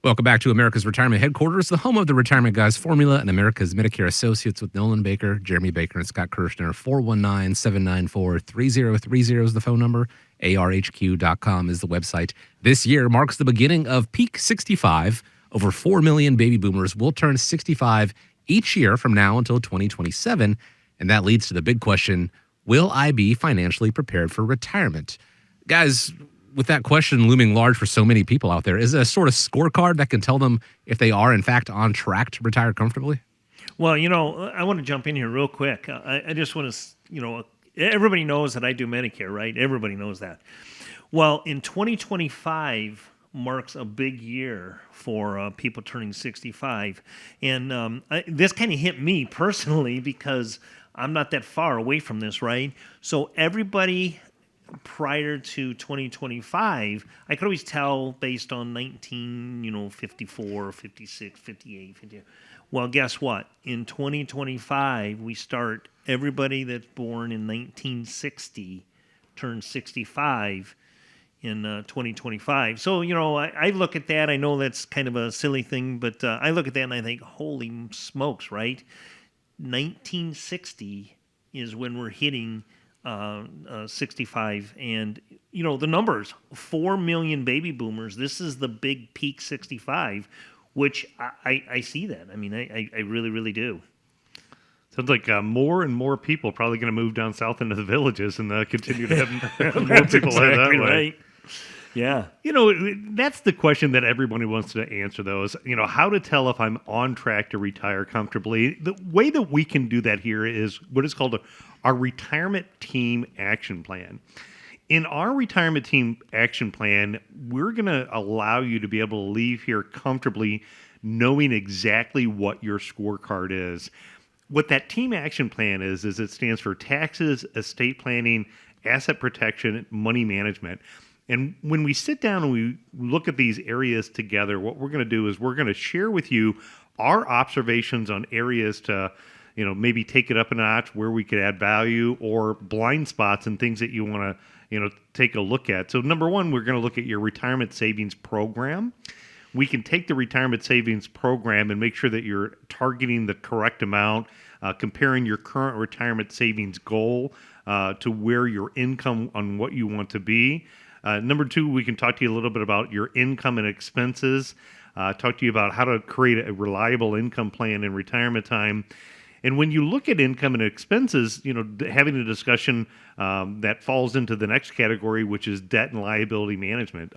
Welcome back to America's Retirement Headquarters, the home of the Retirement Guys formula and America's Medicare Associates with Nolan Baker, Jeremy Baker, and Scott Kerschner. 419-794-3030 is the phone number. ARHQ.com is the website. This year marks the beginning of Peak 65. Over 4 million baby boomers will turn 65 each year from now until 2027. And that leads to the big question, will I be financially prepared for retirement? Guys, with that question looming large for so many people out there, is there a sort of scorecard that can tell them if they are, in fact, on track to retire comfortably? Well, I want to jump in here real quick. I just want to, everybody knows that I do Medicare, right? Everybody knows that. Well, in 2025 marks a big year for people turning 65. And this kind of hit me personally because I'm not that far away from this, right? So everybody prior to 2025, I could always tell based on 54, 56, 58, 50. Well, guess what? In 2025, we start everybody that's born in 1960 turns 65 in 2025. So, I look at that. I know that's kind of a silly thing, but I look at that and I think, holy smokes, right? 1960 is when we're hitting 65, and the numbers, 4 million baby boomers. This is the big peak 65, which I see that. I mean, I really, really do. Sounds like more and more people probably going to move down south into the villages and continue to have more people head that way. Right. Yeah. That's the question that everybody wants to answer, though, is, how to tell if I'm on track to retire comfortably. The way that we can do that here is what is called our retirement team action plan. In our retirement team action plan, we're going to allow you to be able to leave here comfortably knowing exactly what your scorecard is. What that team action plan is it stands for taxes, estate planning, asset protection, money management. And when we sit down and we look at these areas together, what we're going to do is we're going to share with you our observations on areas to, maybe take it up a notch where we could add value, or blind spots and things that you want to, take a look at. So number one, we're going to look at your retirement savings program. We can take the retirement savings program and make sure that you're targeting the correct amount, comparing your current retirement savings goal to where your income on what you want to be. Number two, we can talk to you a little bit about your income and expenses, talk to you about how to create a reliable income plan in retirement time. And when you look at income and expenses, having a discussion that falls into the next category, which is debt and liability management.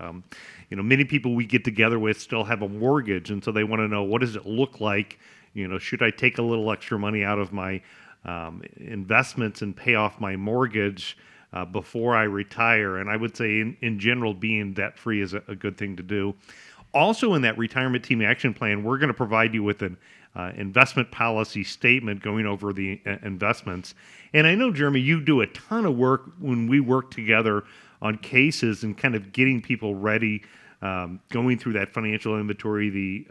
Many people we get together with still have a mortgage, and so they want to know, what does it look like? Should I take a little extra money out of my investments and pay off my mortgage before I retire? And I would say, in general, being debt-free is a good thing to do. Also, in that retirement team action plan, we're going to provide you with an investment policy statement going over the investments. And I know, Jeremy, you do a ton of work when we work together on cases and kind of getting people ready, going through that financial inventory, the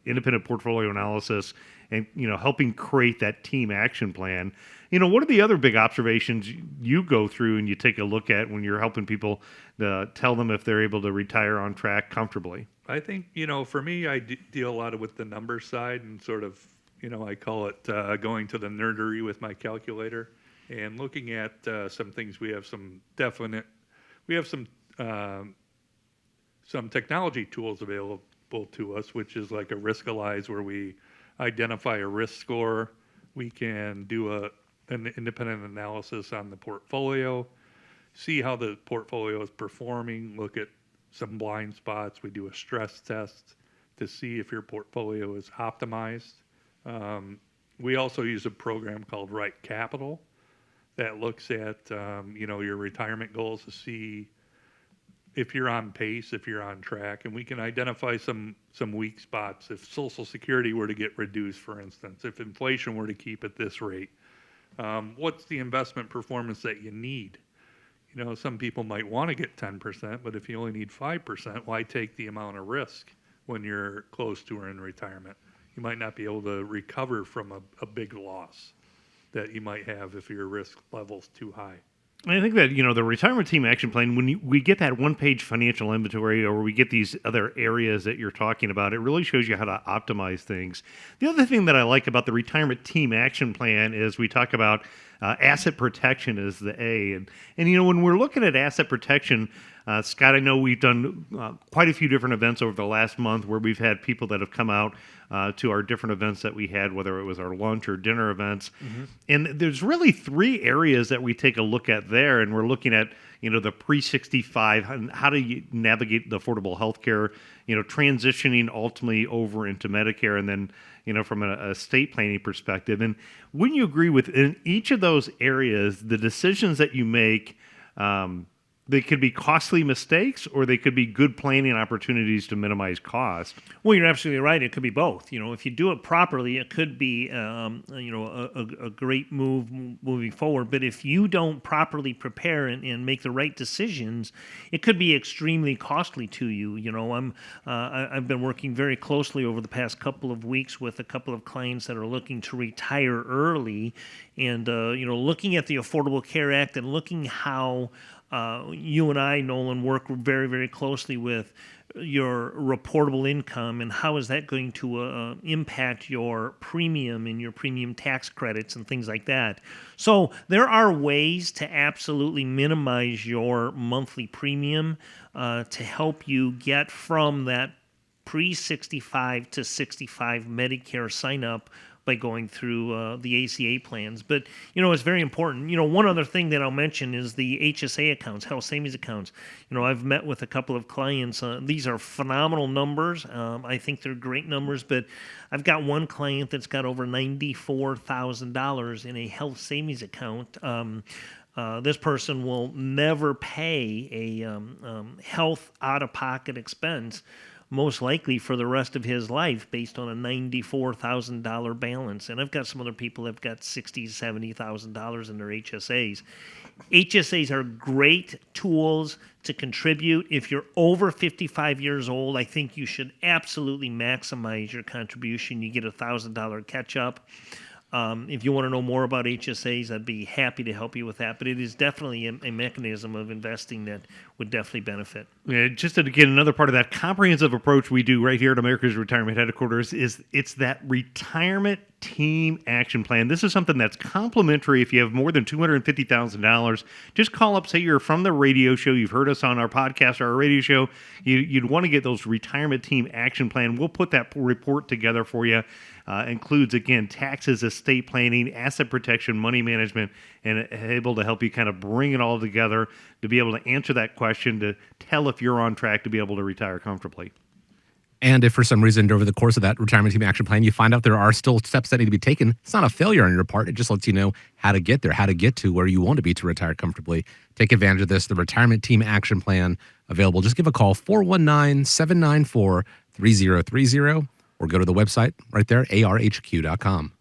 independent portfolio analysis, and helping create that team action plan. What are the other big observations you go through and you take a look at when you're helping people tell them if they're able to retire on track comfortably? I think, for me, I deal a lot with the numbers side and sort of, I call it going to the nerdery with my calculator and looking at some things. We have some technology tools available to us, which is like a Riskalyze, where we identify a risk score. We can do an independent analysis on the portfolio, see how the portfolio is performing, look at some blind spots. We do a stress test to see if your portfolio is optimized. We also use a program called Right Capital that looks at your retirement goals to see if you're on pace, if you're on track, and we can identify some weak spots. If Social Security were to get reduced, for instance, if inflation were to keep at this rate, what's the investment performance that you need? Some people might want to get 10%, but if you only need 5%, why take the amount of risk when you're close to or in retirement? You might not be able to recover from a big loss that you might have if your risk level's too high. I think that, the retirement team action plan, when we get that one-page financial inventory or we get these other areas that you're talking about, it really shows you how to optimize things. The other thing that I like about the retirement team action plan is we talk about asset protection is the A. And when we're looking at asset protection, Scott, I know we've done quite a few different events over the last month where we've had people that have come out to our different events that we had, whether it was our lunch or dinner events. Mm-hmm. And there's really three areas that we take a look at there. And we're looking at, the pre-65 and how do you navigate the affordable health care, transitioning ultimately over into Medicare, and then, from a estate planning perspective. And wouldn't you agree with in each of those areas, the decisions that you make, they could be costly mistakes or they could be good planning opportunities to minimize cost? Well, you're absolutely right. It could be both. If you do it properly, it could be, a great move moving forward. But if you don't properly prepare and make the right decisions, it could be extremely costly to you. I've been working very closely over the past couple of weeks with a couple of clients that are looking to retire early, and looking at the Affordable Care Act and looking how you and I, Nolan, work very, very closely with your reportable income and how is that going to impact your premium and your premium tax credits and things like that. So there are ways to absolutely minimize your monthly premium to help you get from that pre-65 to 65 Medicare sign-up by going through the ACA plans. But, it's very important. One other thing that I'll mention is the HSA accounts, health savings accounts. I've met with a couple of clients. These are phenomenal numbers. I think they're great numbers, but I've got one client that's got over $94,000 in a health savings account. This person will never pay a health out-of-pocket expense, most likely for the rest of his life, based on a $94,000 balance. And I've got some other people that have got $60,000, $70,000 in their HSAs. HSAs are great tools to contribute. If you're over 55 years old, I think you should absolutely maximize your contribution. You get a $1,000 catch-up. If you want to know more about HSAs, I'd be happy to help you with that. But it is definitely a mechanism of investing that would definitely benefit. Yeah, just to get another part of that comprehensive approach we do right here at America's Retirement Headquarters is it's that retirement team action plan. This is something that's complimentary if you have more than $250,000. Just call up, say you're from the radio show, you've heard us on our podcast or our radio show, you'd want to get those retirement team action plan. We'll put that report together for you. Includes, again, taxes, estate planning, asset protection, money management, and able to help you kind of bring it all together to be able to answer that question, to tell if you're on track to be able to retire comfortably. And if for some reason over the course of that retirement team action plan, you find out there are still steps that need to be taken, it's not a failure on your part. It just lets you know how to get there, how to get to where you want to be to retire comfortably. Take advantage of this, the retirement team action plan available. Just give a call, 419-794-3030, or go to the website right there, arhq.com.